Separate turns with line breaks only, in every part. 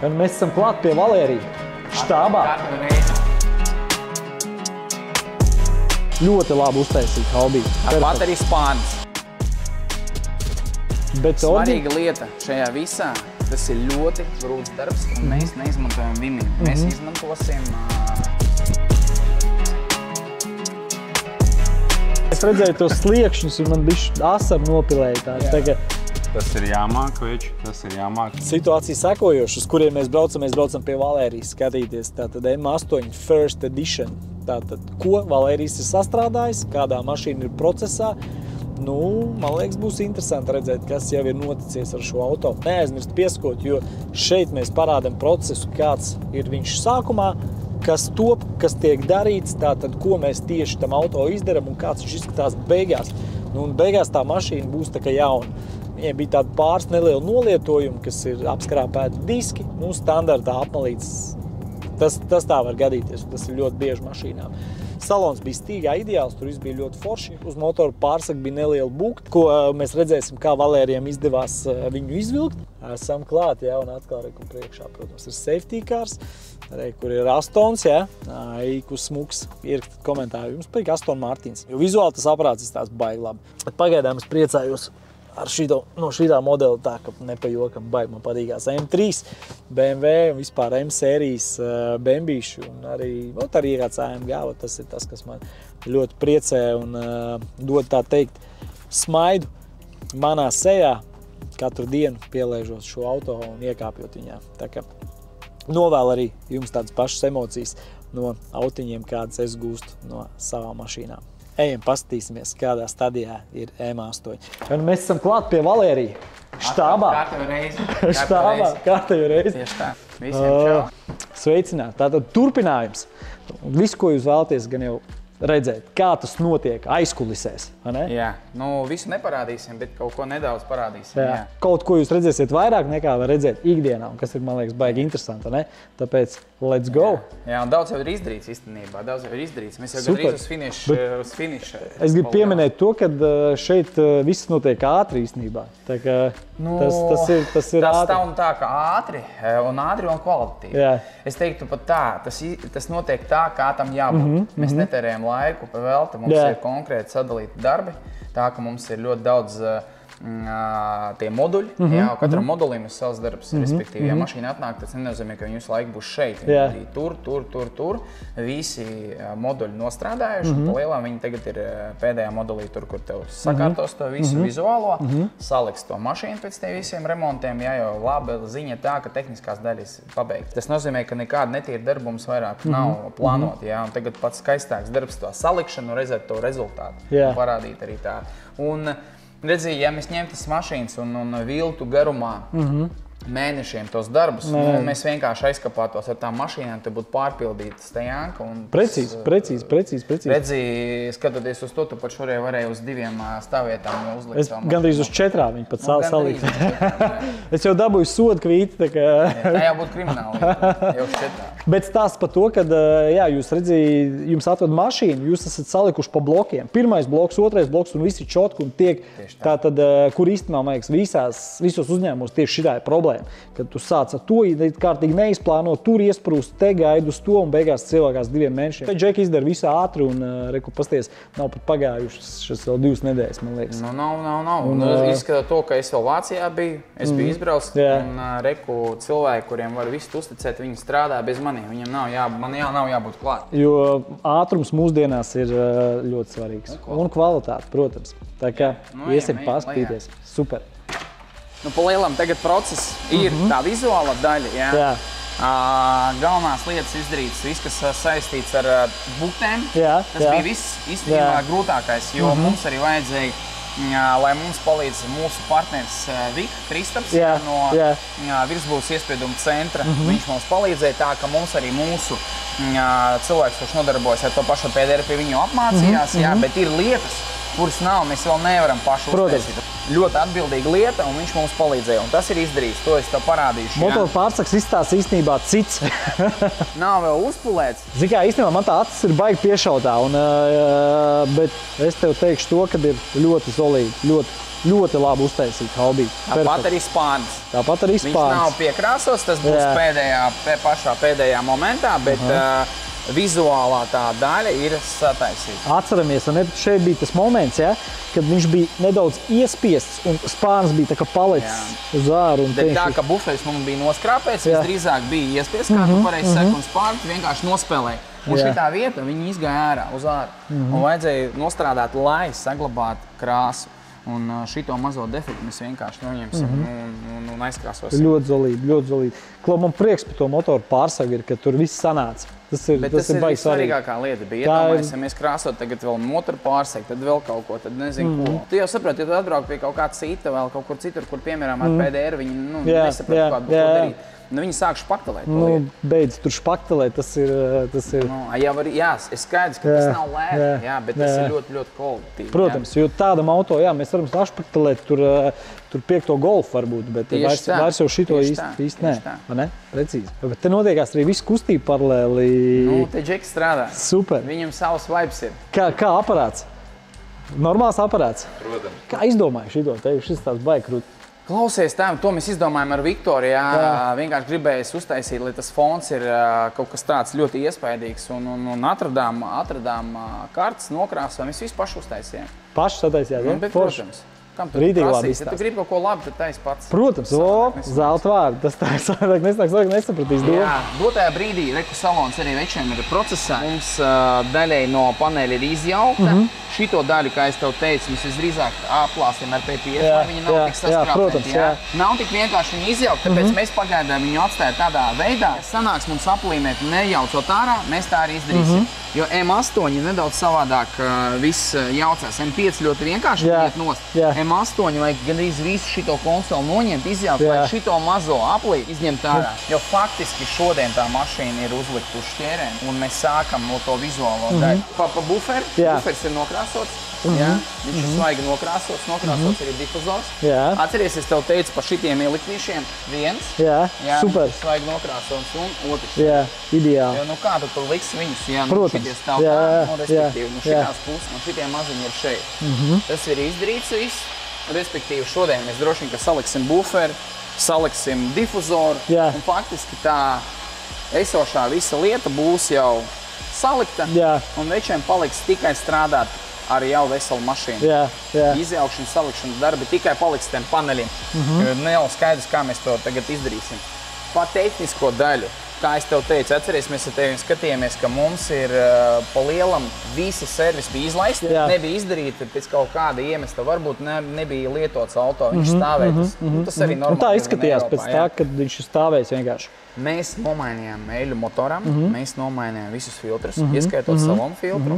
Un mēs esam klāt pie Valērija štābā. Ļoti labi uztaisīt hobiju.
Pat arī spārns.
Bet
svarīga lieta šajā visā, tas ir ļoti grūts darbs, un mēs neizmantojam vimiju. Mēs izmantosim...
Es redzēju tos sliekšņus, un man bišķi asaru nopilēja tādi.
Tas ir jāmāk, veči, tas ir jāmāk.
Situācija sekojoša, uz kuriem mēs braucam pie Valērijas skatīties. Tātad M8 First Edition. Tātad, ko Valērijs ir sastrādājis, kādā mašīna ir procesā. Nu, man liekas, būs interesanti redzēt, kas jau ir noticies ar šo auto. Neaizmirst pieskot, jo šeit mēs parādam procesu, kāds ir viņš sākumā, kas top, kas tiek darīts, tātad, ko mēs tieši tam auto izdaram un kāds viņš izskatās beigās. Nu, un beigās tā mašīna būs tā kā jauna. Viņai bija tāda pāris neliela nolietojuma, kas ir apskrāpēti diski, nu, standartā apmalīts. Tas tā var gadīties, tas ir ļoti bieži mašīnām. Salons bija stīgā ideāls, tur viss bija ļoti forši. Uz motoru pārsaka bija neliela bukta, ko mēs redzēsim, kā Valērijam izdevās viņu izvilkt. Esam klāt, jā, un atkal reku priekšā, protams, ir safety cars, kur ir Astons, jā, īkus smuks, ierakstīt komentāru. Jums patīk Aston Martins, jo vizuāli tas aparāts izstās baigi labi. Pagaidām es priecājos ar no šitā modeli tā, ka nepajokam baigi man patīkās M3, BMW un vispār M-sērijas bembīši un arī kāds AMG, tas ir tas, kas man ļoti priecē un dod tā teikt smaidu manā sejā katru dienu pielēžot šo auto un iekāpjot viņā. Tā kā novēl arī jums tādas pašas emocijas no autiņiem, kādas es gūstu no savām mašīnām. Ejam, paskatīsimies, kādā stadijā ir M8. Un mēs esam klāt pie Valērija štābā. Kārtējo reizi.
Tieši tā. Visiem čau.
Sveicināt. Tātad turpinājums. Visu, ko jūs vēlaties gan jau redzēt, kā tas notiek aizkulisēs, vai ne?
Jā, nu visu neparādīsim, bet kaut ko nedaudz parādīsim. Jā.
Kaut ko jūs redzēsiet vairāk nekā var redzēt ikdienā, un kas ir, man liekas, baigi interesanti, ne? Tāpēc let's go!
Jā, un daudz jau ir izdarīts īstenībā, Mēs jau gandrīz uz finiša.
Es gribu pieminēt to, ka šeit viss notiek ātri īstenībā. Tā kā tas ir ātri.
Tas tā un tā, ka ātri un kvalitatīvi.
Jā.
Es teiktu pat tā, tas notiek tā, kā tam jābūt. Mēs netērējam laiku pa velti, mums ir konkrēti sadalīti darbi, tā ka mums ir ļoti daudz tie moduļi, katram modulim ir savs darbs, respektīvi, ja mašīna atnāk, tas nenozīmē, ka viņi visu laiku būs šeit. Viņi tur, visi moduļi nostrādājuši, un pa lielām viņi tagad ir pēdējā modulī tur, kur tev sakārtos to visu vizuālo, saliks to mašīnu pēc tiem visiem remontiem, jo laba ziņa tā, ka tehniskās daļas pabeigts. Tas nozīmē, ka nekāda netīra darba mums vairāk nav plānota, un tagad pats skaistāks darbs to salikšanu, redzēt to rezultātu, un parādīt arī tā. Un, redzi, ja mēs ņemtas mašīnas un viltu garumā mēnešiem tos darbus, mēs vienkārši aizkapātos ar tām mašīnām, te būtu pārpildītas tajānka.
Precīzi.
Redzi, skatoties uz to, tu pat šoreiz varēji uz 2 stāvvietām uzlikt
savu mašīnu. Gandrīz uz 4 viņi pat salikt. Es jau dabūju sodu kvīti, tā kā...
Tā jau būtu krimināla, jau uz 4.
Bet stāsts par to, ka, jūs redzījāt, jums atved mašīnu, jūs esat salikuši pa blokiem. Pirmais bloks, otrais bloks un visi čotki un tiek tātad, kur īstenībā, man liekas, visos uzņēmumos tieši šitā ir problēma. Kad tu sāc ar to, kārtīgi neizplāno, tur iesprūst, te gaida uz to un beigās cilvēkās 2 mēnešiem. Tad Džeki izdara visu ātri un, reku, pasties, nav pat pagājušas šis vēl 2 nedēļas, man liekas.
Nav. Izskatā to, ka es vēl Vācijā biju, es biju izbraucis un, reku, cilvēki, kuriem var visu uzticēt, viņi strādā bez maniem. Viņam nav jābūt klāt.
Jo ātrums mūsdienās ir ļoti svarīgs. Un kvalitāte, protams. Tā kā iesim paskatīties. Super.
Nu, pa lielam tagad process ir tā vizuāla daļa, jā. Galvenās lietas izdarītas, viss, kas saistīts ar buktēm. Tas bija viss īstenībā grūtākais, jo mums arī vajadzēja, lai mums palīdz mūsu partneris Vika Kristaps no virsbūves iespieduma centra. Viņš mums palīdzēja tā, ka mums arī mūsu cilvēks, kurš nodarbojas ar to pašu PDR, pie viņu apmācījās, bet ir lietas, kuras nav, mēs vēl nevaram paši uztaisīt. Ļoti atbildīga lieta, un viņš mums palīdzēja, un tas ir izdarīts. To es tev parādīšu.
Motoru pārsaks izstāsts īstenībā cits.
Nav vēl uzpulēts.
Zini kā, īstenībā man tā acis ir baigi piešautā, bet es tev teikšu to, ka ir ļoti solīgi, ļoti labi uztaisīt haubīti.
Tāpat arī spārns. Viņš nav piekrāsos, tas būs pašā pēdējā momentā, bet vizuālā tā daļa ir sataisīta.
Atceramies, un šeit bija tas moments, kad viņš bija nedaudz iespiests un spārns bija tā kā palicis uz āru.
Tā kā buferis mums bija noskrāpēts, visdrīzāk bija iespiests, kā tu pareizi saki, un spārns vienkārši nospēlēja. Un šitā vieta, viņi izgāja ārā uz āru. Un vajadzēja nostrādāt, lai saglabātu krāsu. Un šito mazo defektu mēs vienkārši noņemsim un aizkrāsosim.
Ļoti zolīdi, ļoti zolīdi. Klau, man prieks par to motoru pārsagu ir, ka tur viss sanāca. Tas ir baigi
svarīgākā lieta bija. Iedomājies, ja mēs krāsot tagad vēl motoru pārsegu, tad vēl kaut ko, tad nezinu ko. Tu jau saproti, ja tu atbrauc pie kaut kāda cita vēl kaut kur citur, kur piemēram ar PDR, viņi nesaprot, kādu ko darīt. Viņi sāk špaktelēt.
Beidz tur špaktelēt, tas ir...
Es skaidrs, ka tas nav lēti, bet tas ir ļoti, ļoti kvalitīvi.
Protams, jo tādam auto, mēs varam sašpaktelēt tur 5. Golfu varbūt, bet vairs jau šito īsti nē. Precīzi. Bet te notiekās arī viss kustība paralēli.
Te Džeki strādā.
Super.
Viņam savs vibes ir.
Kā aparāts? Normāls aparāts?
Protams.
Kā izdomāju šito? Šis tāds baigi krūt.
Klausies, to mēs izdomājam ar Viktoru. Vienkārši gribējis uztaisīt, lai tas fons ir kaut kas tāds ļoti iespaidīgs. Un atradām kartes, nokrāsojām, mēs visu paši uztaisījām.
Paši sataisījāt, ja?
Protams. Kam tu prasīs? Ja tu gribi kaut ko labi, tad taisi pats.
Protams, zelta vārdi. Tas tā ir nesapratīs domu.
Jā, dotajā brīdī reku salons arī večiem ir procesā. Mums daļai no paneļa ir izjaukta. Šito daļu, kā es tev teicu, mēs visdrīzāk aplāsim ar PPF, lai viņi nav tik saskrāpēti. Nav tik vienkārši viņi izjaukt, tāpēc mēs pagaidām viņu atstājam tādā veidā. Sanāks mums aplīmēt nejaucot ārā, mēs tā arī izdarīsim. Jo M8 nedaudz savādāk viss jaucās. M5 ļoti vienkārši iet nost. M8 vajag gandrīz visu šito konsoli noņemt, izjaukt, lai šito mazo aplī izņemt ārā. Jo faktiski šodien tā mašīna ir uzlikta uz šķērēm, un mēs sākam no to vizuālo daļu. Pa buferi, buferis ir nokrāsots. Viņš ir svaigi nokrāsots, arī difuzors. Atceries, es tev teicu par šitiem ieliktīšiem. Viens,
super.
Svaigi nokrāsots, un otrs.
Ideāli.
Jo, kā tu tur liksi viņus, šitie stāv tā, respektīvi, šitās puses, un šitie maziņi ir šeit. Tas ir izdarīts viss, respektīvi šodien mēs droši vien, ka saliksim buferi, saliksim difuzoru, un faktiski tā esošā visa lieta būs jau salikta, un večiem paliks tikai strādāt ar jau veselu mašīnu. Izjaukšana, salikšana darbi tikai paliks tiem paneļiem. Nav skaidrs, kā mēs to tagad izdarīsim. Pa tehnisko daļu, kā es tev teicu, atceries, mēs ar tevi skatījāmies, ka mums ir pa lielam visi servisi bija izlaisti, nebija izdarīti pēc kaut kāda iemesla, varbūt nebija lietots auto, viņš stāvēja. Tas arī normāli.
Tā izskatījās pēc tā, kad viņš stāvējis vienkārši.
Mēs nomainījām eļu motoram, mēs nomainījām visus filtrus, ieskaitot salonu filtru.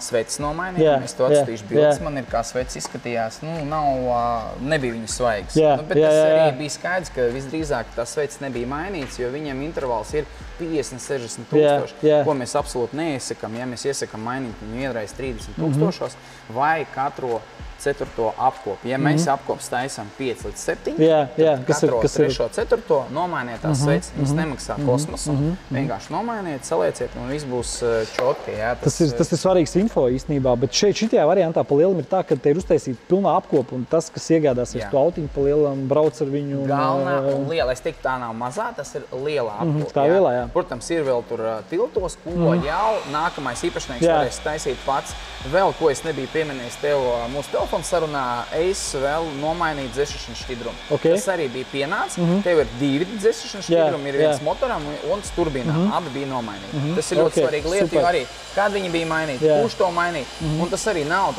Svecis nomainījām, es to atstīšu bildes, man ir kā svecis izskatījās, nebija viņas svaigas. Bet tas arī bija skaidrs, ka visdrīzāk tas svecis nebija mainīts, jo viņam intervals ir 50–60 tūkstoši, ko mēs absolūti neiesakam. Ja mēs iesakam mainīt viņu vienreiz 30 tūkstošos vai katro 4. apkopu. Ja mēs apkops taisam 5 līdz 7, tad katro 3. 4. nomainiet tās svecis. Viņas nemaksā kosmosu, vienkārši nomainiet, salieciet, un viss būs čotki.
Tas ir svarīgs info īstenībā, bet šitajā variantā pa lielam ir tā, ka te ir uztaisīta pilnā apkopa, un tas, kas iegādāsies to autiņu, pa lielam brauc ar viņu.
Galvenā un liela, es teiktu, tā nav mazā, tas ir lielā apkopa.
Tā lielā, jā.
Protams, ir vēl tur tiltos, ko jau nākamais īpašnieks varēs taisīt pats. Vēl, ko es nebiju pieminējis tev mūsu telefonu sarunā, es vēl nomainīju dzēšanu šķidrumu. Tas arī bija pienācis. Tev ir 2 dzēšanu šķidrumi, ir viens motoram un turbīnām. Abi bija nomainīti. Tas ir ļoti svarīgi lieta, jo arī, kad viņi bija mainīti, kurš to mainīt. Un tas arī nav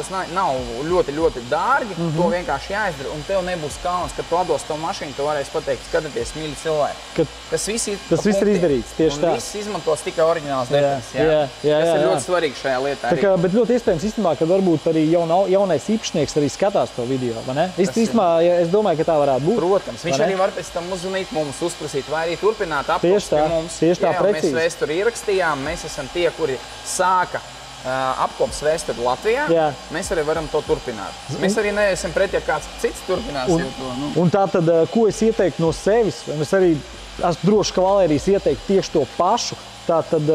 ļoti, ļoti dārgi. To vienkārši jāizdara, un tev nebūs kauns, kad tu atdos to mašīnu, tu varēsi pateikt, skatieties, mīļi cilvēki. Tas viss
ir izdarīts, tieši tā.
Un viss izmantos tikai oriģināls detaļas. Tas ir ļoti svarīgi šajā lietā arī.
Bet ļoti iespējams īstenībā, ka varbūt arī jaunais īpašnieks arī skatās to video, vai ne? Īstenībā, es domāju, ka tā varētu būt.
Protams, viņš arī var pēc tam uzzvanīt mums, uzprasīt, vai arī turpināt apkops pie mums.
Tieši tā, precīzi.
Mēs vēsturi ierakstījām, mēs esam tie, kuri sāka apkopas vēsturi Latvijā, mēs arī varam to turpināt. Mēs arī neesam pret, ja kāds cits turpinās to.
Un tātad, ko es ieteiktu no sevis, un es arī esmu droši, ka Valērijas ieteiktu tieši to pašu, tātad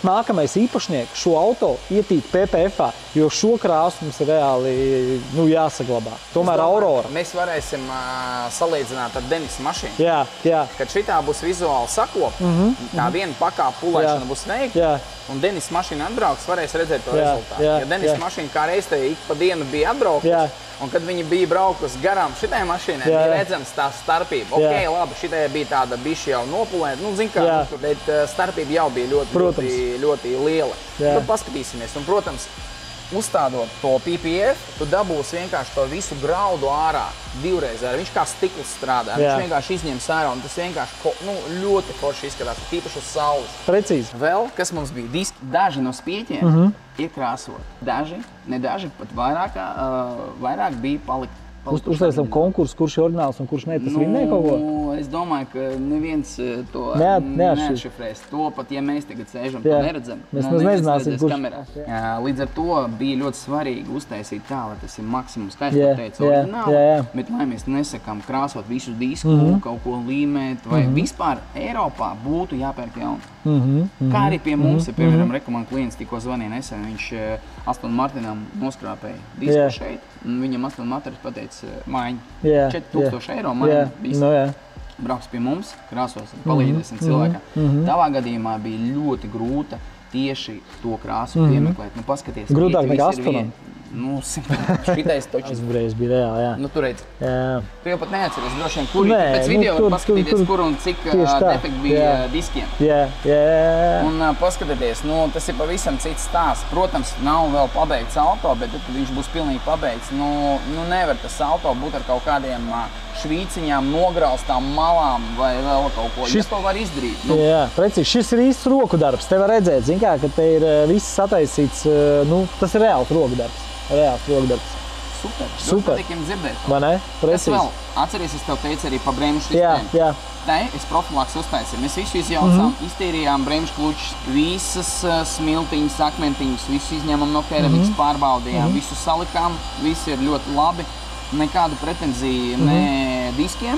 nākamais īpašnieks šo auto ietīt PPF-ā, jo šo krāsu mums ir reāli jāsaglabā. Tomēr Aurora.
Mēs varēsim salīdzināt ar Denisa mašīnu.
Jā.
Kad šitā būs vizuāli sakopta, tā viena pakāpe pulēšana būs veikta, un Denis mašīna atbrauks, varēs redzēt to rezultātu. Jo Denis mašīna kā reiz te ik pa dienu bija atbraukus, un kad viņi bija braukus garām šitai mašīnai, bija redzams tā starpība. Ok, labi, šitai bija tāda bišķi jau nopulēta, zin kā, bet starpība jau bija ļoti liela. Tad paskatīsimies, un, protams, uzstādot to PPF, tu dabūsi vienkārši to visu graudu ārā divreiz. Viņš kā stikls strādā, viņš vienkārši izņems ārā, un tas vienkārši ļoti forši izskatās, tīpaši uz saules.
Precīzi.
Vēl, kas mums bija diski, daži no spieķiem iekrāsot. Daži, ne daži, pat vairāk bija palikt.
Uztaisam konkursu, kurš ir oriģināls un kurš ne, tas vinnēja kaut ko?
Es domāju, ka neviens to neatšifrēs. To pat, ja mēs tagad sēžam, to neredzam.
Mēs nezināsim, kurš.
Līdz ar to bija ļoti svarīgi uztaisīt tā, lai tas ir maksimums, kā es to teicu, oriģināli, bet lai mēs nesakām krāsot visu disku, kaut ko līmēt, vai vispār Eiropā būtu jāpērk jaunu. Kā arī pie mums, piemēram, man klients tikko zvanīja nesen, viņš Aston Martinam noskrāpēja disku šeit, un viņam Aston Martins pateica mājiņu 4000 eiro mājiņu. Brauks pie mums, krāsosim, palīdzēsim cilvēkam. Tavā gadījumā bija ļoti grūta tieši to krāsu piemeklēt. Paskaties,
grūtāk nekā Astonam.
Šitais točs.
Aizbrēs bija reāli, jā.
Tu redzi. Tu jau pat neatceries droši vien, kur pēc video var paskatīties, kur un cik defekti bija diskiem. Un paskatieties, tas ir pavisam cits stāsts. Protams, nav vēl pabeigts auto, bet tad viņš būs pilnīgi pabeigts. Nevar tas auto būt ar kaut kādiem švīciņām, nogrāstām malām vai vēl kaut ko. Ja to var izdarīt.
Jā, precīzi. Šis ir īsts roku darbs. Te var redzēt, zin kā, ka te ir viss sataisīts, tas ir reāls roku darbs.
Super. Ļoti patikiem dzirdēt.
Vai ne? Precīzi.
Es vēl atceries, es tev teicu arī pa bremžu sistēmu.
Jā.
Nē, es profilaks uztaisīju. Mēs visu izjaucām, iztīrījām bremžu klučus, visas smiltiņas, akmentiņas, visu izņēmām no keramikas, pārbaudījām, visu salikām, viss ir ļoti labi. Nekādu pretenziju ne diskiem,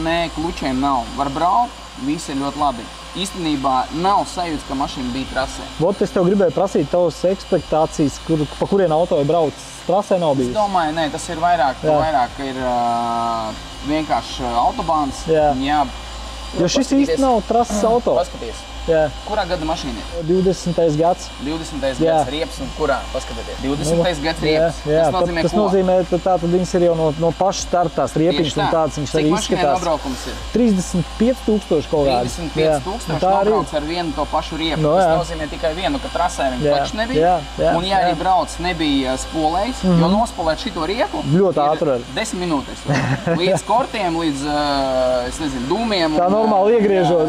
ne klučiem nav. Var braukt, viss ir ļoti labi. Īstenībā nav sajūtas, ka mašīna bija trasē.
Es tev gribēju prasīt tavas ekspektācijas, pa kurien auto ir braucis. Trasē nav bijis?
Es domāju, nē, tas ir vairāk ir vienkārši autobāns.
Jo šis īsti nav trases auto.
Paskaties. Kurā gada mašīna ir?
20. gads.
20. gads riepas un kurā? Paskatieties. 20. gads riepas.
Tas nozīmē, ko? Tas nozīmē, ka tātad viņas ir jau no paša starta tās riepiņas un tāds viņš arī izskatās.
Cik mašīnai nobraukums ir?
35,000 kaut kādi.
35,000 nobrauc ar vienu to pašu riepu. Tas nozīmē tikai vienu, ka trasē viņa taču nebija. Un ja arī brauc nebija spolējs, jo nospolēt šito riepu
ļoti ātri
10 minūtes. Līdz kortiem, līdz, es nezinu, dūmiem.
Tā normāli iegriežot,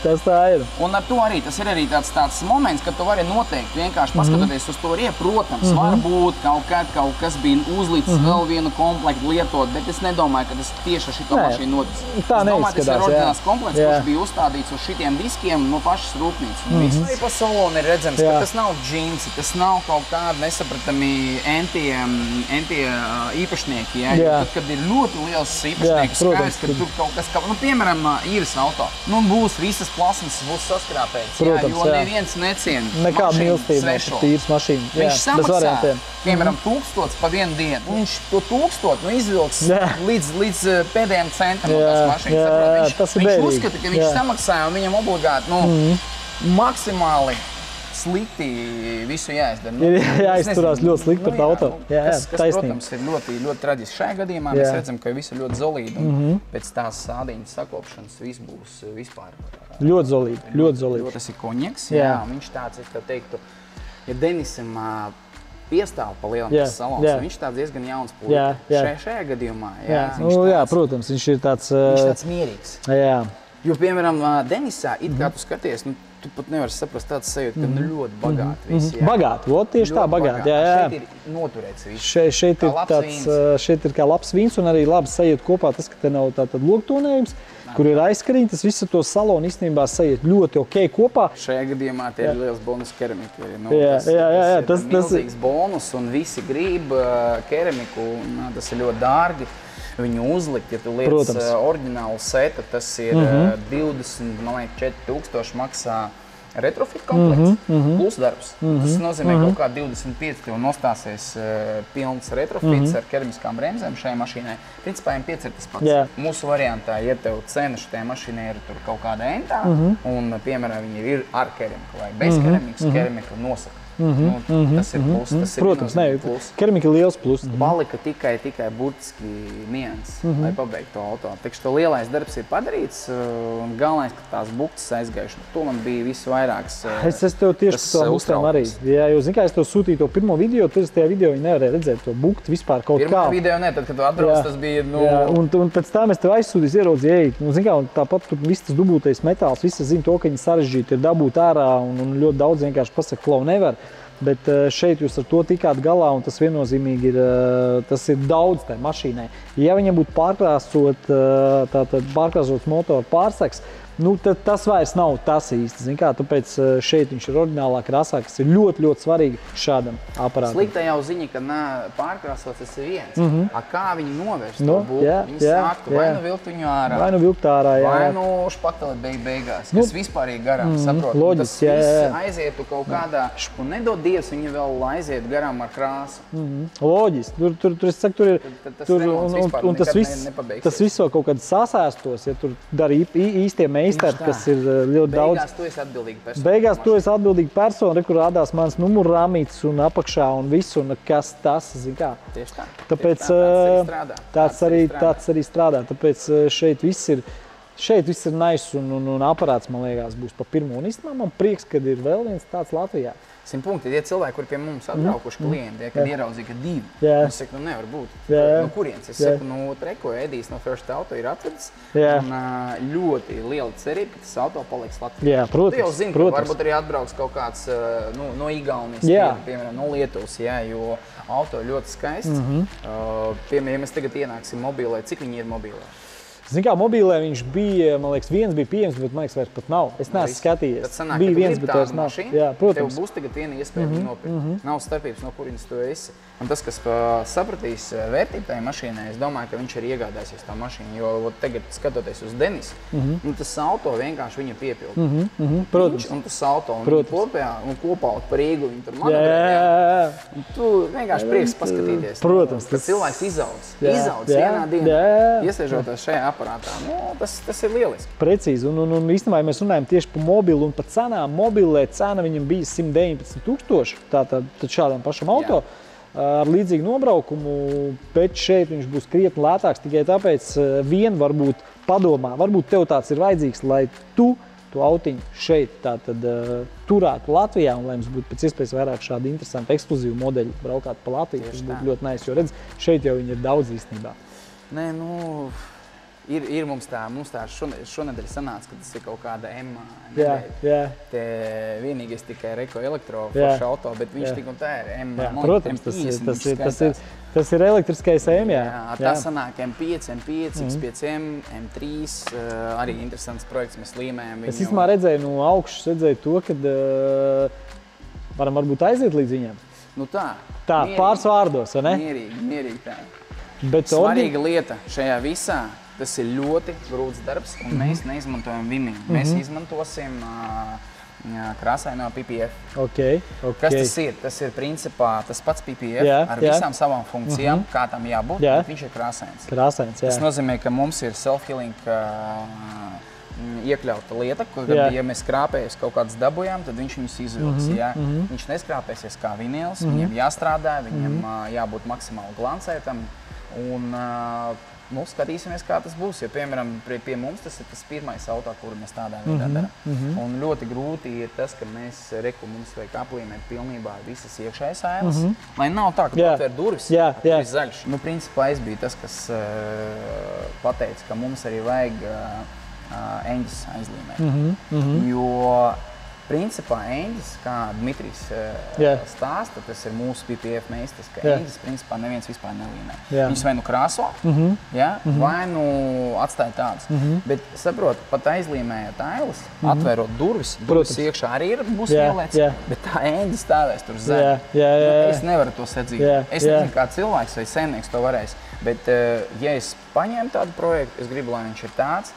tas tā ir.
Un ar to arī, tas ir arī tāds moments, kad tu vari noteikti vienkārši paskatoties uz to riepu. Protams, varbūt kaut kas bija uzlicis vēl vienu komplektu lietot, bet es nedomāju, ka tas tieši ar šito mašīnu notic.
Tā neizskatās,
domāju, tas ir oriģināls komplekts, kurš bija uzstādīts uz šitiem diskiem no pašas rūpnīcas. Arī pa salonu ir redzams, ka tas nav džinsi, tas nav kaut kādi nesapratami entie īpašnieki. Tad, kad ir ļoti liels īpašnieks skaits, kad tur kaut kas, piemēram, īres auto, būs visas plasmas, būs saskrāpēts, jo neviens neciena
nekāda mīlestība tīras mašīna.
Viņš samaksā, piemēram, 1000 pa vienu dienu. Viņš to 1000 izvilks līdz pēdējiem centam no tās mašīnas. Viņš uzskata, ka viņš samaksāja un viņam obligāti maksimāli slikti visu jāizdara.
Jāizturās ļoti slikti par auto.
Kas, protams, ir ļoti traģiski. Šajā gadījumā mēs redzam, ka viss ir ļoti zolīdi un pēc tās sādiņas sakopšanas viss būs vispār.
Ļoti zolīdi.
Tas ir konjaks, viņš tāds, es teiktu, ja Denisam piestāv pa lielam tas salons, viņš tāds diezgan jauns puika. Šajā gadījumā,
protams, viņš ir tāds
mierīgs. Jo, piemēram, Denisā, it kā tu skaties, Tu pat nevari saprast tāds sajūta, ka ļoti bagāti visi.
Bagāti, tieši tā, bagāti.
Šeit ir noturēts viss.
Šeit ir kā labs vīns un arī labs sajiet kopā tas, ka te nav tātad logtonējums, kur ir aizkarīņi, tas visu to salonu īstenībā sajiet ļoti ok kopā.
Šajā gadījumā tie ir liels bonus keramika.
Tas
ir milzīgs bonus un visi grib keramiku un tas ir ļoti dārgi. Viņu uzlikt, ja tu lietas oriģinālu setu, tas ir 24,000 maksā retrofit komplekts plus darbs. Tas nozīmē, ka kaut kā 25 tev nostāsies pilns retrofits ar keramiskām bremzēm šajā mašīnai. Principā M5 ir tas pats. Mūsu variantā, ja tev cena šitajā mašīnai ir tur kaut kāda entā, un, piemēram, viņi ir ar keramiku vai bez keramikas, keramika nosaka. Tas ir plus, tas ir
protams,
plus.
Keramika ir liels plus.
Palika tikai burtiski nians, lai pabeigtu to auto. Tikš to lielais darbs ir padarīts, un galvenais, ka tās buktas aizgājuši. To man bija visu vairāks
Es tev tieši par to bukstām arī. Jā, jo, zini kā, es tev sūtīju to pirmo video, tad es tajā video nevarēju redzēt to buktu vispār kaut kā.
Pirmā video ne, tad, kad tu atbrauc, tas bija,
un pēc tam es tev aizsūtīju, ieraudzīju, zini kā, un tāpat tur viss tas dubultais metāls, visi zina to, ka viņi sarežģīti ir dabūt ārā, un ļoti daudz vienkārši pasaka, klau nevar. Bet šeit jūs ar to tikāt galā, un tas viennozīmīgi ir, tas ir daudz tai mašīnai. Ja viņam būtu pārkrāsots motoru pārseks, nu, tad tas vairs nav tas īsti. Zin kā, tāpēc šeit viņš ir oriģinālā krāsā, kas ir ļoti, ļoti svarīgi šādam aparātam.
Slikta jau ziņa, ka pārkrāsots tas ir viens. Kā viņi novērst to būtu? Viņi sāktu vai nu vilkt viņu ārā, vai nu špateli beigās, kas vispārīgi garām saprot. Tas viss aizietu kaut kādā, un nedod Dievs, viņi vēl aiziet garām ar krāsu.
Loģiski. Tur es saku, tur ir, un tas viss vēl kaut kad sasēstos, ja tur dari īstie meistari, kas ir ļoti daudz.
Beigās tu esi atbildīga persona.
Beigās tu esi atbildīga persona, kur rādās mans numuru rāmītis un apakšā un viss, un kas tas, zin kā.
Tieši tā.
Tāpēc tāds arī strādā. Tāpēc šeit viss ir nice un aparāts, man liekas, būs pa pirmo. Un īstenībā man prieks, kad ir vēl viens tāds Latvijā.
100 punkti. Tie cilvēki, kuri pie mums atbraukuši klienti, kad ieraudzīja, ka divi. Es saku, nevar būt. No kurienes? Es saku, treko Edijs no First Auto ir atvedis. Un ļoti liela cerība, ka tas auto paliks Latvijā.
Jā, protams.
Tu jau zini, ka varbūt arī atbrauks kaut kāds no Igaunijas, piemēram, no Lietuvas, jo auto ļoti skaists. Piemēram, ja mēs tagad ienāksim mobilē, cik viņi ir mobilē?
Zini kā, mobilē viņš bija, man liekas, viens bija pieejams, bet man liekas, vairs pat nav. Es neesmu skatījies.
Tad sanāk,
bija
ka
viens, bet vairs nav. Jā, protams.
Tev būs tagad viena iespēja viņu nopirkt. Nav starpības, no kurienes tu esi. Un tas, kas sapratīs vērtību tajā mašīnai, es domāju, ka viņš arī iegādāsies tā mašīnu. Jo tagad, skatoties uz Denisu, tas auto vienkārši viņa piepilda.
Protams.
Un tas auto kopā par Rīgu viņi tur manevrē. Tu vienkārši prieks paskatīties.
Protams.
Kad cilvēks izaudz vienā dienā, iesēžoties šajā aparātā. Tas ir lieliski.
Precīzi. Un īstenībā, ja mēs runājam tieši par mobilu un par cenām, mobilē cena viņam bija 119 000, tad šādam pašam auto. Ar līdzīgu nobraukumu, bet šeit viņš būs krietni lētāks tikai tāpēc varbūt padomā. Varbūt tev tāds ir vajadzīgs, lai tu to autiņu šeit turētu Latvijā un lai mums būtu pēc iespējas vairāk šādi interesanti ekskluzīvi modeļi braukāt pa Latviju. Tas būtu ļoti nice, jo redz, šeit jau viņi ir daudz īstenībā.
Nē, ir mums tā šonedēļ sanāca, ka tas ir kaut kāda M nedēļa. Te vienīgais tikai Reko Elektro forša auto, bet viņš tik un tā ir M.
Protams, tas ir elektriskais M,
Tā sanāk M5, X5M, M3, arī interesants projekts, mēs līmējam viņu.
Es īstenībā redzēju no augšas, to, kad varam varbūt aiziet līdz viņiem.
Tā,
pāris vārdos, vai ne?
Mierīgi tā. Svarīga lieta šajā visā, tas ir ļoti grūts darbs, un mēs neizmantojam Vimeo. Mēs izmantosim krāsaino PPF. Kas tas ir? Tas ir principā tas pats PPF ar visām savām funkcijām, kā tam jābūt, bet viņš ir krāsains. Tas nozīmē, ka mums ir self-healing iekļauta lieta, kad, ja mēs krāpējus kaut kādas dabujām, tad viņš viņus izvilks. Viņš neskrāpēsies kā vinils, viņam jāstrādā, viņam jābūt maksimāli glancētam. Un skatīsimies, kā tas būs. Jo, piemēram, pie mums tas ir tas pirmais auto, kuru mēs tādā veidā darām. Un ļoti grūti ir tas, ka mums vajag aplīmēt pilnībā visas iekšējas ailes. Lai nav tā, ka tu atver durvis, tur ir zaļš. Principā es biju tas, kas pateica, ka mums arī vajag eņģis aizlīmēt. Jo Principā Eņģis, kā Dmitrijs stāsta, tas ir mūsu PPF meistars, ka Eņģis principā neviens vispār nelīmē. Viņus vai nu krāso, vai nu atstāja tādus. Bet saprot, pat aizlīmējot ailes, atvērot durvis iekšā arī būs ielēts, bet tā Eņģis stāvēs tur zem. Es nevaru to sadzīt. Es nezinu, kā cilvēks vai saimnieks to varēs, bet ja es paņēmu tādu projektu, es gribu, lai viņš ir tāds,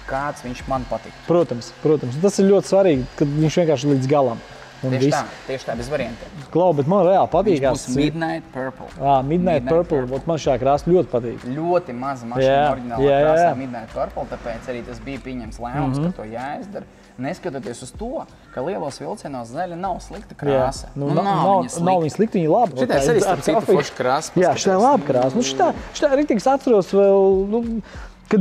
kāds viņš man patīk.
Protams. Tas ir ļoti svarīgi, kad viņš vienkārši līdz galam.
Tieši tā, bez variantiem.
Klau, bet man reāli patīkās.
Viņš būs Midnight Purple.
Midnight Purple. Man šā krāsa ļoti patīk.
Ļoti maza mašīna oriģinālā krāsā Midnight Purple, tāpēc arī tas bija pieņems lēmums, ka to jāizdara. Neskatoties uz to, ka lielos vilcienos zaļa nav slikta krāsa.
Nav viņa slikta, viņa laba.
Šitais arī starp citu forša krāsa.
Jā, šitā ir laba krāsa. Šitā rītīgs atceros vēl, kad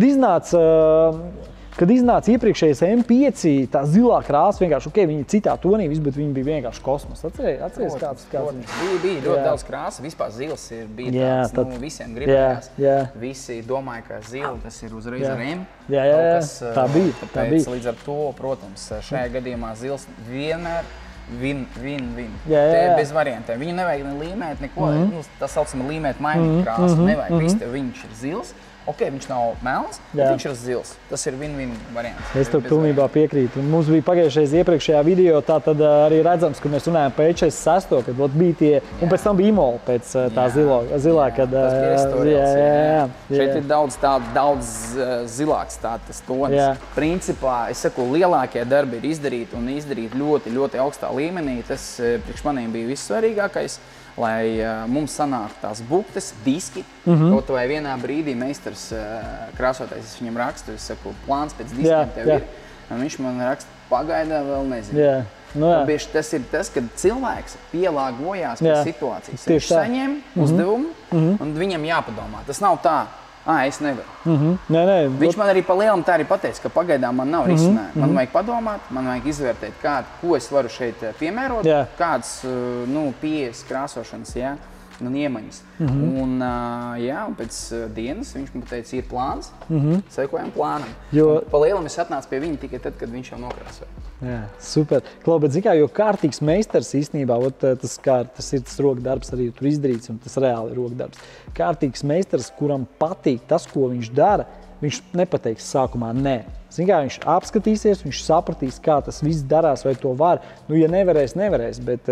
iznāca iepriekšējais M5, tā zilā krāsa vienkārši, viņa citā tonī, bet viņa bija vienkārši kosmos. Atceries kāds?
Bija ļoti daudz krāsa, vispār zils bija tāds, visiem gribējās. Visi domāja, ka zila tas ir uzreiz ar M.
Tā bija.
Tāpēc līdz ar to, protams, šajā gadījumā zils vienmēr Vin. Te bez variantiem. Viņu nevajag ne līmēt, neko. Tā saucama līmēt mainīt krāsu. Nevajag. Viss tev viņš ir zils. Viņš nav melns, bet viņš ir zils. Tas ir win-win variants.
Es tev pilnībā piekrītu. Mums bija pagājušais iepriekšējā video, tā tad arī redzams, ka mēs runājam par E46, kad bija tie, un pēc tam bija Imola pēc tā zilā, kad...
Tas bija restaurāts, Šeit ir daudz zilāks tas tonis. Principā, es saku, lielākie darbi ir izdarīt ļoti, ļoti augstā līmenī. Tas priekš maniem bija vissvarīgākais. Lai mums sanāk tās buktes, diski, kaut vai vienā brīdī meistars krāsotājs, es viņam rakstu, es saku, plāns pēc diskiem tev ir, un viņš man raksta, pagaidā vēl nezinu. Bieži tas ir tas, kad cilvēks pielāgojās pie situācijas. Viņš saņem uzdevumu, un viņam jāpadomā. Tas nav tā, es nevaru. Viņš man arī pa lielam tā arī pateica, ka pagaidām man nav risinājumi. Man vajag padomāt, man vajag izvērtēt, ko es varu šeit piemērot, kādas pieejas krāsošanas un iemaņas. Un pēc dienas viņš man teica, ir plāns, sekojam plānam. Pa lielam es atnācu pie viņa tikai tad, kad viņš jau nokrāsoja.
Jā, super. Klau, bet zini kā, jo kārtīgs meistars īstenībā, tas ir tas rokdarbs arī tur izdarīts, un tas reāli ir rokdarbs. Kārtīgs meistars, kuram patīk tas, ko viņš dara, viņš nepateiks sākumā nē. Zini kā, viņš apskatīsies, viņš sapratīs, kā tas viss darās, vai to var. Ja nevarēs, bet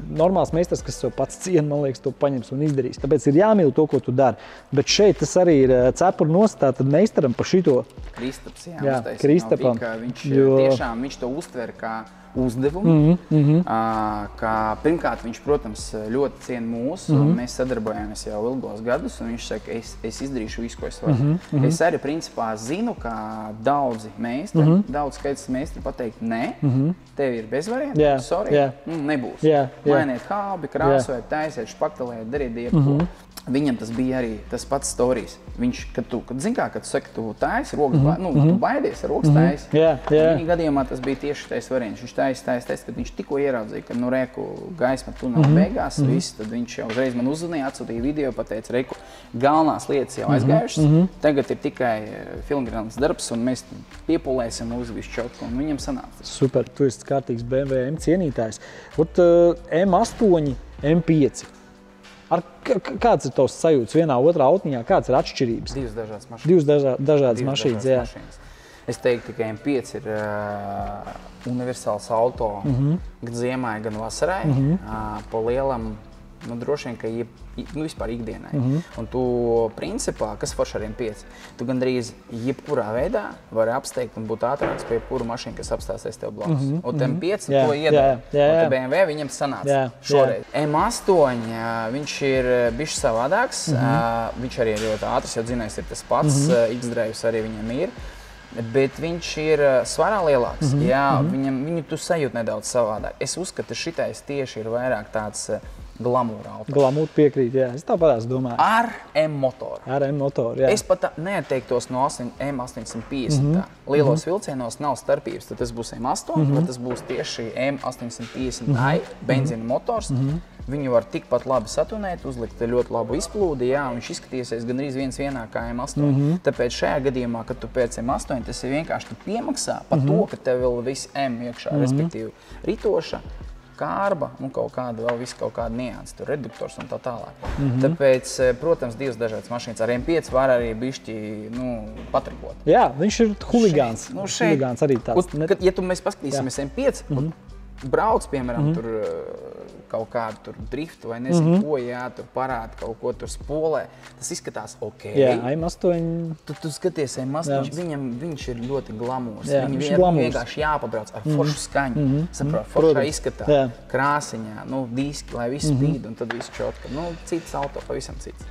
normāls meistars, kas sev pats ciena, man liekas, to paņems un izdarīs. Tāpēc ir jāmīl to, ko tu dari. Bet šeit tas arī ir cepur nostā, tad meistaram par šito.
Kristaps,
Kristapam.
Viņš to uztver kā uzdevumu. Pirmkārt, viņš, protams, ļoti ciena mūsu, un mēs sadarbojamies jau ilgos gadus, un viņš saka, es izdarīšu visu, ko es varu. Es arī, principā, zinu, kā daudzi meistari, daudz skaits meistari pateikt, nē, tev ir bez variantiem, sorry, nebūs. Mainiet kābi, krāsojiet, taisiet, špaktelēt, dariet jebko. Viņam tas bija arī tas pats storijs. Viņš, kad tu saki, tu taisi, tu baidies ar rokas taisi. Viņa gadījumā tas bija tieši tais variants. Viņš taisi, kad viņš tikko ieraudzīja, ka reku gaisma tunela beigās, viss, tad viņš jau uzreiz man uzzvanīja, atsūtīja video, pateica, reku, galvenās lietas jau aizgājušas. Tagad ir tikai filigrāns darbs, un mēs piepulēsim uz visu čotku, un viņam sanāca.
Super, tu esi kārtīgs BMW M cienītājs. M8, M5. Kāds ir tavs sajūtas vienā, otrā autiņā? Kāds ir atšķirības?
Divas
dažādas mašīnas, jā.
Es teiktu, ka M5 ir universāls auto gan ziemai, gan vasarai. Pa lielam, droši vien, ka vispār ikdienai. Un tu, principā, kas forši ar M5? Tu gandrīz jebkurā veidā vari apsteigt un būt ātrāks pie jebkuru mašīnu, kas apstāsies tev blakus. Un M5 to iedara. Un BMW viņam sanāca šoreiz. M8, viņš ir bišķi savādāks. Viņš arī ir ļoti ātrs, jo dzinējs ir tas pats. X-Drives arī viņam ir. Bet viņš ir svarā lielāks. Viņu tu sajūt nedaudz savādāk. Es uzskatu, ka šitais tieši ir vairāk tāds glamūra auto.
Glamūra piekrīt, jā. Es tāpatās domāju.
Ar M-motoru.
Ar M-motoru, jā.
Es pat neatteiktos no M850. Lielos vilcienos nav starpības. Tad tas būs M8, vai tas būs tieši M850i, benzīna motors. Viņu var tikpat labi satunēt, uzlikt ļoti labu izplūdi, jā, un viņš izskatīsies gandrīz viens vienā kā M8. Tāpēc šajā gadījumā, kad tu pēc M8, tas ir vienkārši tu piemaksā par to, ka tev vēl viss M iekšā, respektīvi ritoša, kārba, nu kaut kāda vēl viss kaut kāda nianses, tur reduktors un tā tālāk. Tāpēc, protams, divas dažādas mašīnas. Ar M5 var arī bišķi, patrikot.
Jā, viņš ir huligāns. Huligāns arī tāds.
Ja tu mēs paskatīsimies M5, brauc, piemēram, tur kaut kādu tur driftu vai nezinu ko, jā, tur parāda kaut ko tur spolē, tas izskatās ok.
Jā, M8.
Tu skaties M8, viņš ir ļoti glamūrs.
Jā,
Viņam vienkārši jāpabrauc ar foršu skaņu, saprot, foršā izskatā, krāsiņā, diski, lai viss spīd un tad viss čotka. Cits auto, pavisam cits.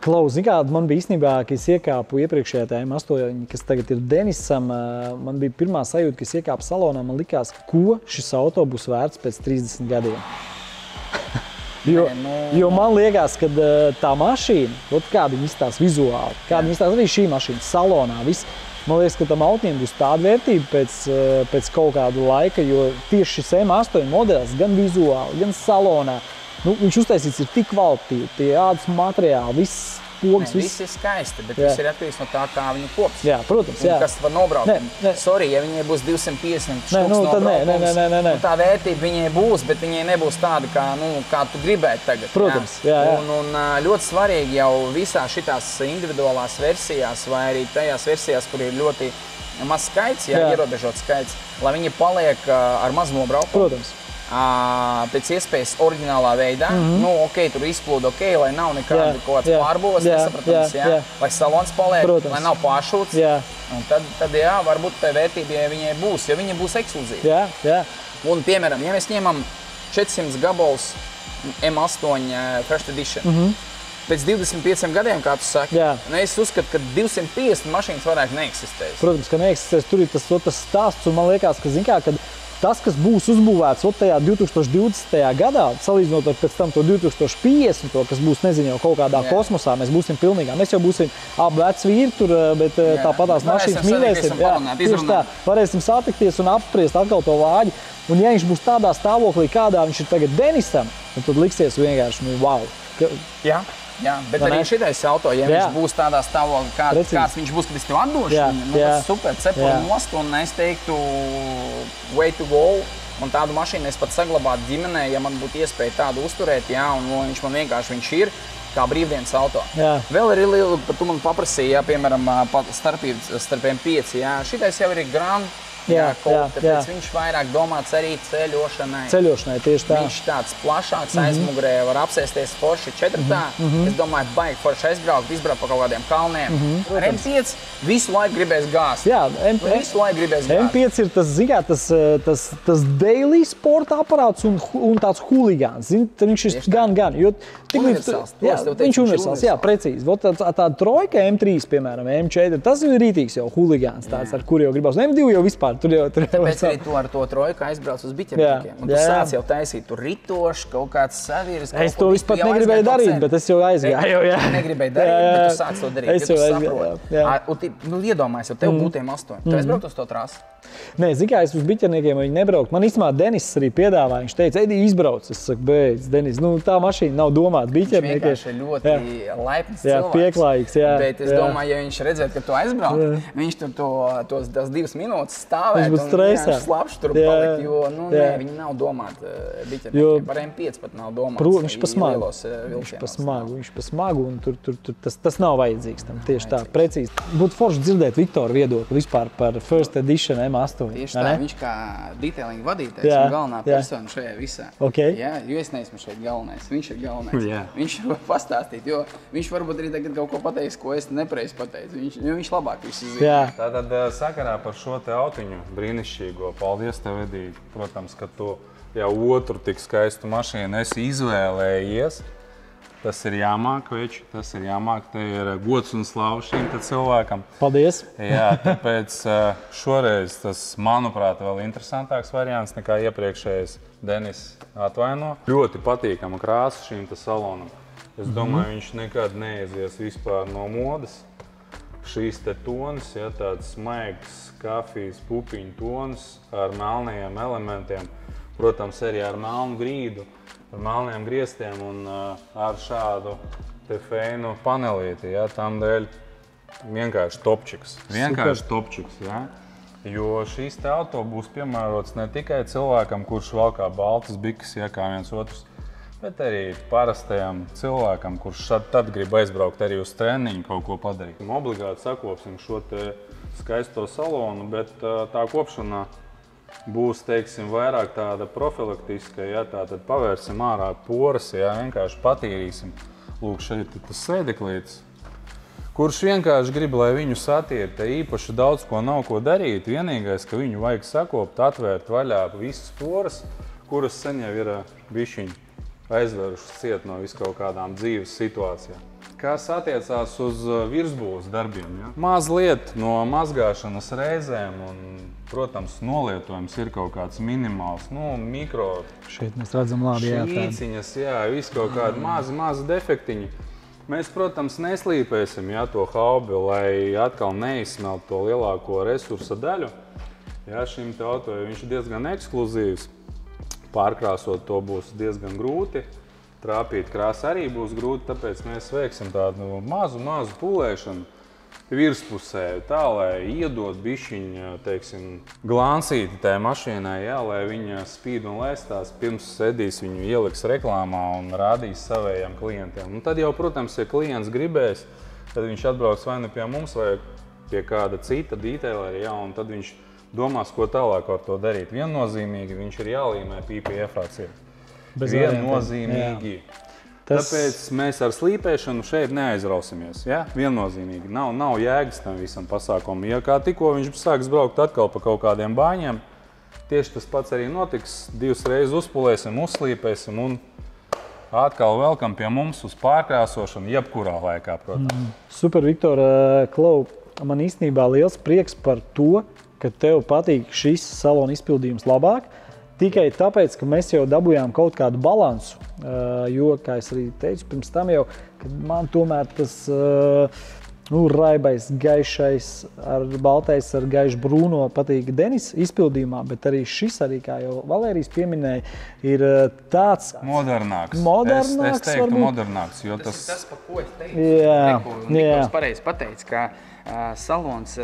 Klaus, zini kā, man bija īstenībā, ka es iekāpu iepriekšējā tā M8, kas tagad ir Denisam, man bija pirmā sajūta, ka es iekāpu salonā, man likās, ko šis auto būs vērts pēc 30 gadiem. Jo man liekas, ka tā mašīna, kāda viņa izstās vizuāli, kāda viņa izstās arī šī mašīna salonā, viss. Man liekas, ka tam autiem būs tāda vērtība pēc kaut kādu laika, jo tieši šis M8 modelis gan vizuāli, gan salonā, viņš uztaisīts ir tik kvalitatīvi, tie ādas materiāli, viss pogas,
viss ir skaisti, bet viss ir atkarīgs no tā, kā viņi kops.
Jā, protams, jā.
Kas var nobraukt. Sorry, ja viņai būs 250 štuks nobraukums, tā vērtība viņai būs, bet viņai nebūs tāda, kā tu gribētu tagad.
Protams, jā.
Un ļoti svarīgi jau visā šitās individuālās versijās vai arī tajās versijās, kur ir ļoti maz skaits, ierobežot skaits, lai viņi paliek ar maz nobraukumu.
Protams.
Pēc iespējas oriģinālā veidā, ok, tur izplūda ok, lai nav nekāda kaut kāds pārbūves, nesapratams, lai salons paliek, lai nav pāršūts, un tad jā, varbūt tā vērtība, ja viņai būs ekskluzīva.
Jā.
Un, piemēram, ja mēs ņemam 400 gabalus M8 First Edition, pēc 25 gadiem, kā tu saki, es uzskatu, ka 250 mašīnas varētu neeksistēt.
Protams, ka neeksistēs, tur ir tas stāsts, un man liekas, ka, zin kā, kad tas, kas būs uzbūvēts tajā 2020. gadā, salīdzinot ar pēc tam to 2050, kas būs, nezinu, jau kaut kādā kosmosā, mēs būsim pilnīgā. Mēs jau būsim veci vīri tur, bet tāpatās mašīnas mīlēsim. Tieši tā, varēsim satikties un apspriest atkal to vāģi. Un ja viņš būs tādā stāvoklī, kādā viņš ir tagad Denisam, tad liksies vienkārši, wow.
Jā, bet arī šitais auto, ja viņš būs tādā stāvoklī, kāds viņš būs, kad es tev atdošu viņu, tas super cepuri nost, un es teiktu way to go, un tādu mašīnu es pat saglabātu ģimenē, ja man būtu iespēja tādu uzturēt, un viņš man vienkārši ir kā brīvdienas auto. Vēl ir liela, tu man paprasīji, piemēram, starp M5, šitais jau ir Grand. Tāpēc viņš vairāk domāts arī ceļošanai.
Tieši tā.
Viņš tāds plašāks aizmugurē, var apsēsties forši četratā. Es domāju, baigi forši izbraukt pa kaut kādiem kalniem. Ar M5 visu laiku gribēs gāzt. Visu laiku gribēs gāzt.
M5 ir tas daily sporta aparāts un tāds huligāns. Viņš ir gan.
Universāls.
Viņš universāls, jā, precīzi. Tāda trojka M3, piemēram, M4, tas ir rītīgs jau huligāns, tāds, ar kuru jau gribās. M2 jau vispār.
Tāpēc arī tu ar to trojku aizbrauc uz biķerniekiem. Un tu sāc jau taisīt tur ritoši, kaut kāds savirs.
Es to vispār negribēju darīt, bet es jau aizgāju.
Negribēju darīt, bet tu sāc to darīt, ja tu saproti. Iedomājies, jau tev būtu M8. Tu aizbrauc uz to trasi?
Nē, zini kā, es uz biķerniekiem viņi nebraukt. Man īstenībā Denis arī piedāvāja, viņš teica, Edi, izbrauc. Es saku, beidz, Denis, tā mašīna nav domāta biķerniekiem.
Viņš vienkārši ļoti laipns cilvēks.
Pieklājīgs,
Bet es domāju, ja viņš redzētu, ka tu aizbrauc, viņš tur tos 2 minūtes stāvēt un vienkārši slapši tur palikt, jo, viņi nav domāti biķerniekiem. Par M5 pat nav domāts.
Viņš pa smagu, un tas nav vajadzīgs tam. Tieši tā, precīzi. Būtu forši dzirdēt Viktoru viedokli vispār par First Edition M8.
Tieši tā, viņš kā detailinga vadītājs un galvenā persona šajā visā. Jo es neesmu šeit galvenais, viņš ir galvenais. Viņš var pastāstīt, jo viņš varbūt arī tagad kaut ko pateiks, ko es nepareizi pateicu. Viņš labāk visu zina.
Tātad sakarā par šo te autiņu brīnišķīgo, paldies tev, Edi. Protams, ka tu jau otru tik skaistu mašīnu esi izvēlējies. Tas ir jāmāk, veči, tas ir jāmāk. Te ir gods un slāva šīm cilvēkam.
Paldies!
Jā, tāpēc šoreiz tas, manuprāt, vēl interesantāks variants nekā iepriekšējais Denis atvaino. Ļoti patīkama krāsa šīm salonam. Es domāju, viņš nekad neizies vispār no modes. Šīs te tonis, tāds smaigs kafijas pupiņu tonis ar melnajiem elementiem. Protams, arī ar melnu grīdu. ar melniem griestiem un ar šādu te feinu panelīti, ja, tam dēļ vienkārši topčiks. Vienkārši topčiks, ja. Jo šīs te auto būs piemērots ne tikai cilvēkam, kurš valkā baltas bikas, ja, kā viens otrs, bet arī parastajam cilvēkam, kurš tad grib aizbraukt arī uz treniņu kaut ko padarīt. Obligāti sakopsim šo te skaisto salonu, bet tā kopšana būs, teiksim, vairāk tāda profilaktiska, ja, tātad pavērsim ārā poras, ja, vienkārši patīrīsim. Lūk, šeit ir tas sēdeklītis, kurš vienkārši grib, lai viņu satīra, te īpaši daudz ko nav ko darīt. Vienīgais, ka viņu vajag sakopt, atvērt vaļā visas poras, kuras sen jau ir bišķiņi aizverušas ciet no viskaut kādām dzīves situācijām. Kas attiecās uz virsbūves darbiem, ja? Mazliet no mazgāšanas reizēm un, protams, nolietojums ir kaut kāds minimāls, mikro
Šeit mēs redzam labi,
šķīciņas, visu kaut kādi mazi defektiņi. Mēs, protams, neslīpēsim, to haubi, lai atkal neizsmelt to lielāko resursa daļu. Šim te auto viņš ir diezgan ekskluzīvs. Pārkrāsot to būs diezgan grūti. Trāpīt krāsu arī būs grūti, tāpēc mēs veiksim tādu mazu pūlēšanu virspusē, tā, lai iedod bišķiņu, teiksim, glancīti tajā mašīnai, lai viņa spīd un lēstās, pirms sēdīs viņu ieliks reklāmā un rādīs savējiem klientiem. Un tad jau, protams, ja klients gribēs, tad viņš atbrauks vai ne pie mums vai pie kāda cita detaileri, un tad viņš domās, ko tālāk ar to darīt. Viennozīmīgi viņš ir jālīmē PPF acīm. Viennozīmīgi. Tāpēc mēs ar slīpēšanu šeit neaizrausimies. Ja? Viennozīmīgi. Nav jēgas tam visam pasākumam. Ja kā tikko viņš sāks braukt atkal pa kaut kādiem bāņiem, tieši tas pats arī notiks. 2 reizes uzpulēsim, uzslīpēsim un atkal velkam pie mums uz pārkrāsošanu, jebkurā laikā, protams.
Super, Viktor, Klau, man īstenībā liels prieks par to, ka tev patīk šis salona izpildījums labāk. Tikai tāpēc, ka mēs jau dabūjām kaut kādu balansu, jo, kā es arī teicu pirms tam jau, kad man tomēr tas raibais, gaišais, baltais ar gaišu brūno patīk Denis izpildījumā, bet arī šis, arī, kā jau Valērijas pieminēja, ir tāds
modernāks. Es teiktu
varbūt.
modernāks, jo tas
ir tas, pa ko es teicu. Nikos pareizi pateica, ka salons,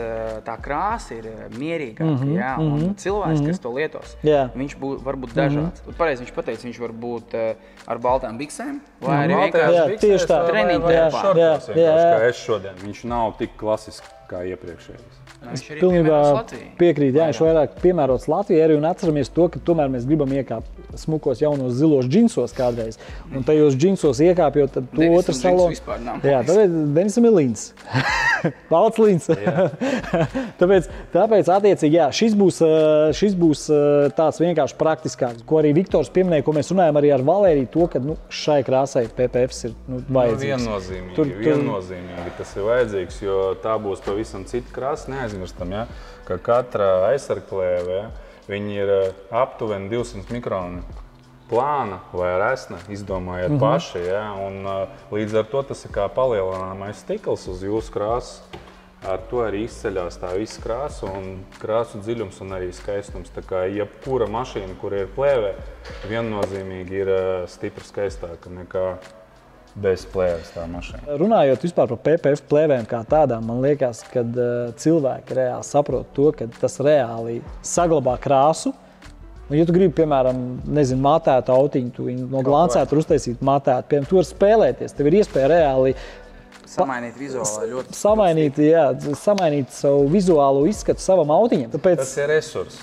tā krāsa ir mierīgāka, un cilvēks, kas to lietos, viņš varbūt dažāds. Pareizi viņš pateica, viņš var būt ar baltām biksēm, vai arī vienkārši treniņu tērpā.
Kā es šodien. Viņš nav tik klasisks kā iepriekšējais.
Viņš arī
pilnībā
piemērots Latvijai.
Piekrīt, viņš vairāk piemērots Latvijai arī un atceramies to, ka tomēr mēs gribam iekāpt smukos jaunos zilos džinsos kādreiz. Un tajos džinsos iekāpjot, tad to otru salonu. Tāpēc Denisam ir līns. Balts līns. Tāpēc attiecīgi, šis būs tāds vienkārši praktiskāks, ko arī Viktors pieminēja, ko mēs runājam arī ar Valēriju, to, ka šai krāsai PPFs ir vajadzīgs.
Viennozīmīgi tas ir vajadzīgs, jo tā būs pavisam cita krāsa. Neaizmirstam, ka katra aizsargplēve, viņi ir aptuveni 200 mikroni plāna vai resna, izdomājiet paši. Un līdz ar to tas ir kā palielināmais stikls uz jūsu krāsas. Ar to arī izceļās tā visa krāsa un krāsu dziļums un arī skaistums. Tā kā jebkura mašīna, kur ir plēvē, viennozīmīgi ir stipri skaistāka nekā bez plēves tā mašīna.
Runājot vispār par PPF plēvēm kā tādām, man liekas, ka cilvēki reāli saprot to, ka tas reāli saglabā krāsu. Un, ja tu gribi, piemēram, matētu autiņu, tu viņu no glancētu uztaisīt matētu, piemēram, tu vari spēlēties, tev ir iespēja reāli
samainīt vizuāli ļoti.
Samainīt savu vizuālo izskatu savam autiņam.
Tas ir resurs.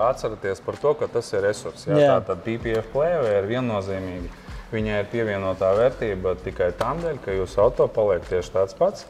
Atceraties par to, ka tas ir resurs. Tātad PPF plēve ir viennozīmīgi. Viņai ir pievienotā vērtība tikai tam dēļ, ka jūsu auto paliek tieši tāds pats,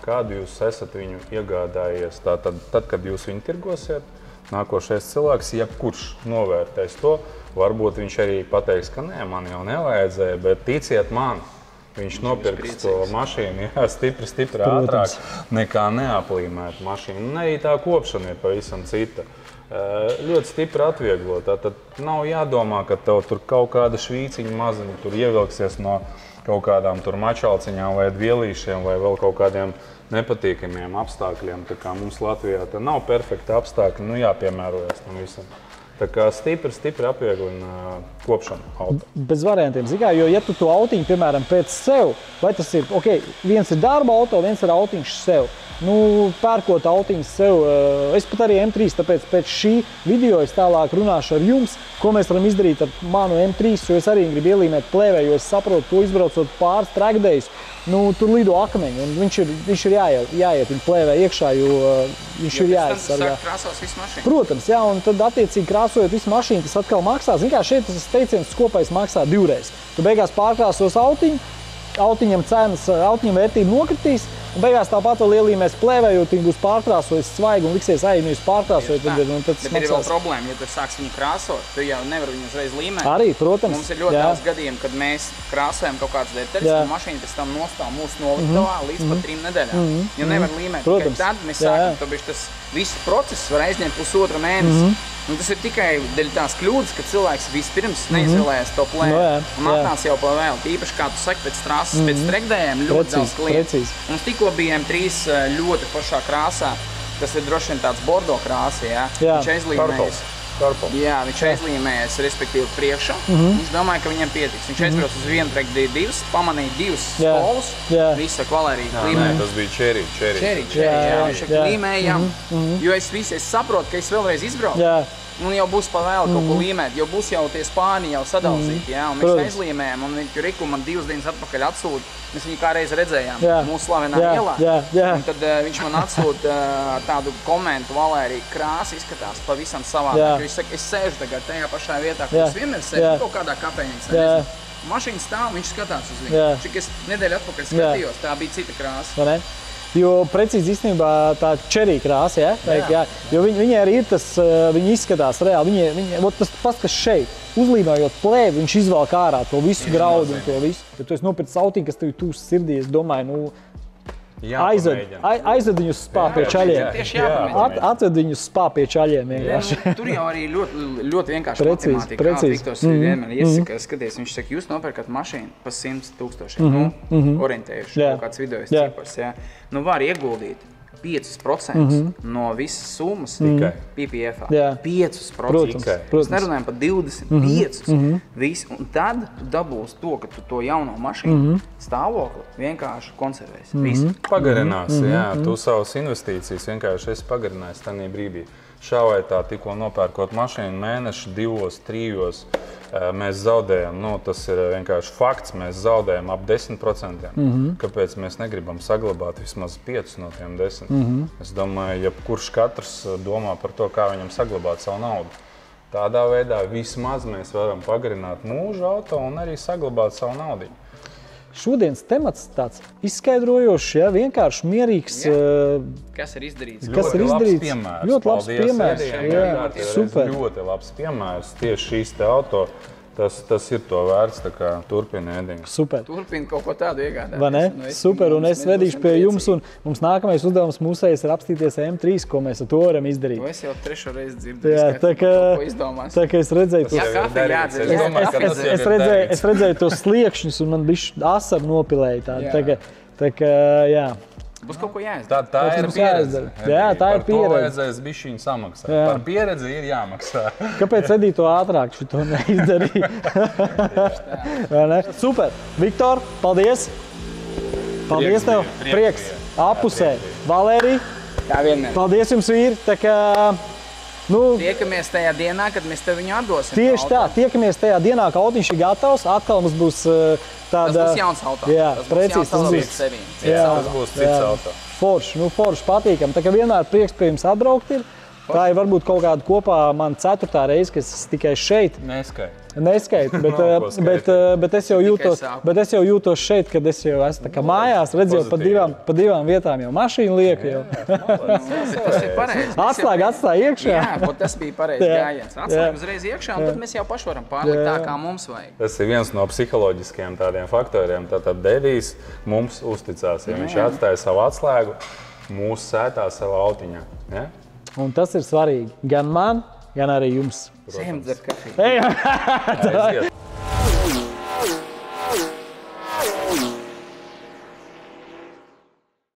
kādu jūs esat viņu iegādājies. Tātad, kad jūs viņu tirgosiet, nākošais cilvēks, jebkurš novērtēs to, varbūt viņš arī pateiks, ka nē, man jau nevajadzēja, bet ticiet man, viņš nopirks to mašīnu stipri ātrāk nekā neaplīmēt mašīnu. Un arī tā kopšana ir pavisam cita. Ļoti stipri atvieglot. Tad nav jādomā, ka tev tur kaut kāda švīciņa maziņa tur ievilksies no kaut kādām tur mačalciņām vai vielīšiem vai vēl kaut kādiem nepatīkamiem apstākļiem. Tā kā mums Latvijā nav perfekta apstākļi, jāpiemērojas tam visam. Tā kā stipri apvieglina kopšanu auto.
Bez variantiem, jo ja tu to autiņu, piemēram, pēc sev, vai tas ir, viens ir darba auto, viens ir autiņš sev. Pērkot autiņus sev, es pat arī M3, tāpēc pēc šī video es tālāk runāšu ar jums, ko mēs varam izdarīt ar manu M3, jo es arī gribu ielīmēt plēvē, jo es saprotu, to izbraucot pāris trackdays, tur lido akmeņi, un viņš ir jāiet viņa plēvē iekšā, jo viņš ir jāizsargā.
Sāk krāsos visu mašīnu.
Protams, jā, un tad attiecīgi krāsojot visu mašīnu, tas atkal maksā. Zin kā, šeit tas teiciens kopais maksā 2 reizes. Tu beigās pārkrāsos autiņu, autiņam vērtība nokritīs, un beigās tāpat vēl ielīmēs plēvē, jo viņi būs pārkrāsojis svaigi un liksies, jūs pārkrāsojat.
Bet ir vēl problēma, ja tu sāks viņu krāsot, tu jau nevar viņu uzreiz līmēt.
Arī, protams.
Mums ir ļoti daudz gadījumu, kad mēs krāsojam kaut kādas detaļas, un mašīna pēc tam nostāv mūsu noliktavā līdz pat 3 nedēļām. Jo nevar līmēt. Tikai tad mēs sākam, tas viss process var aizņemt pusotru mēnesi. Un tas ir tikai dēļ tās kļūdas, ka cilvēks vispirms neizvēlējās to plēvi. Un atnāc jau pa vēl. Īpaši, kā tu saki, pēc trases, pēc trekdējiem ļoti daudz klientu. Mums tikko bija M3 ļoti pašā krāsā. Tas ir droši vien tāds bordo krāsa, jā. Viņš aizlīmējas. Jā, viņš aizlīmējas, respektīvi priekšā. Viņš domāja, ka viņam pietiks. Viņš aizbrauc uz vienu trekdī 2, pamanīja 2 spolus. Visa Valērija līmēja.
Tas bija cherry.
Viņš līmēja, jo es saprotu, ka es vēlreiz izbraucu. Un jau būs pa vēl kaut ko līmēt, jo būs jau tie spāni jau sadalzīti, jā. Un mēs aizlīmējam, un Riku man 2 dienas atpakaļ atsūta. Mēs viņu kā reiz redzējām mūsu slavenā ielā. Un tad viņš man atsūta tādu komentu, Valērija, krāsa izskatās pavisam savādāk. Viņš saka, es sēžu tagad tajā pašā vietā, kur es vienmēr sēžu kaut kādā kafejnīcā. Mašīna stāv, viņš skatās uz viņu. Šik es nedēļu atpakaļ skatījos, tā bija cita krāsa.
Jo precīzi īstenībā tā cherry krāsa, jo viņi arī ir tas, viņi izskatās reāli, tas pats, kas šeit, uzlīmējot plēvi, viņš izvelk ārā to visu graudu un to visu. Ja tu esi nopircis autiņu, kas tev tūs sirdī, es domāju, aizved viņus spā pie čaļiem.
Tieši jāpamēģina.
Atved viņus spā pie čaļiem vienkārši.
Tur jau arī ļoti vienkārši matemātika. Kā Viktors vienmēr iesaka, skaties, viņš saka, jūs nopērkat mašīnu pa 100 000, orientējuši kaut kāds vidējais cipars. Var ieguldīt 5% no visas summas tikai PPF-ā. 5%. Mēs nerunājam par 25%. Un tad tu dabūsi to, ka tu to jauno mašīnu stāvokli vienkārši konservēsi.
Pagarinās, tu savas investīcijas vienkārši esi pagarinājis tajā brīdī. Šā vai tā, tikko nopērkot mašīnu mēneši, 2, 3, mēs zaudējam, tas ir vienkārši fakts, mēs zaudējam ap 10%. Kāpēc mēs negribam saglabāt vismaz 5 no tiem 10? Es domāju, ja kurš katrs domā par to, kā viņam saglabāt savu naudu. Tādā veidā vismaz mēs varam pagarināt mūžu auto un arī saglabāt savu naudiņu.
Šodienas temats tāds izskaidrojošs, vienkārši mierīgs.
Kas ir izdarīts?
Ļoti labs piemērs.
Super.
Ļoti labs piemērs tieši šīs te auto. Tas ir to vērts, tā kā turpina ēdiņu.
Super.
Turpina kaut ko tādu iegādāties.
Vai ne? Super, un es vedīšu pie jums, un mums nākamais uzdevums mūsējais ir apstīties M3, ko mēs ar to varam izdarīt.
To es jau 3. reizi dzirdēju, ka ko izdomās.
Tā kā es redzēju
tos... Jā, kafija jādzer.
Es redzēju tos sliekšņus, un man bišķi asari nopilēja tādu. Tā kā, jā.
Būs kaut ko jāizdara.
Tā ir pieredze.
Jā, tā ir pieredze.
Par to vajadzēs bišķiņu samaksāt. Par pieredzi ir jāmaksā.
Kāpēc Edī to ātrāk šito neizdarīja? Super. Viktor, paldies. Paldies tev. Prieks. Apusē. Valērija.
Kā vienmēr.
Paldies jums, vīri. Tā kā...
Tiekamies tajā dienā, kad mēs tev viņu atdosim.
Tieši tā, tiekamies tajā dienā, ka autiņš ir gatavs, atkal mums būs tāda...
Tas būs jauns auto.
Jā, precīzi.
Tas būs cits auto.
Forši patīkam. Tā kā vienmēr prieks pie jums atbraukt ir. Tā ir varbūt kaut kāda kopā man 4. reize, ka es tikai šeit. Neskaitu, bet es jau jūtos šeit, kad es jau esmu tā kā mājās, redzu jau pa divām vietām jau mašīnu lieku jau.
Tas ir pareizi.
Atstāja iekšā.
Jā, tas bija pareizi gājiens. Atslēg uzreiz iekšā, un tad mēs jau paši varam pārlikt tā, kā mums vajag.
Tas ir viens no psiholoģiskiem tādiem faktoriem. Tātad Devijs mums uzticās, ja viņš atstāja savu atslēgu mūsu sētā savā autiņā.
Un tas ir svarīgi gan man, gan arī jums.
Sējam dzert kafiju.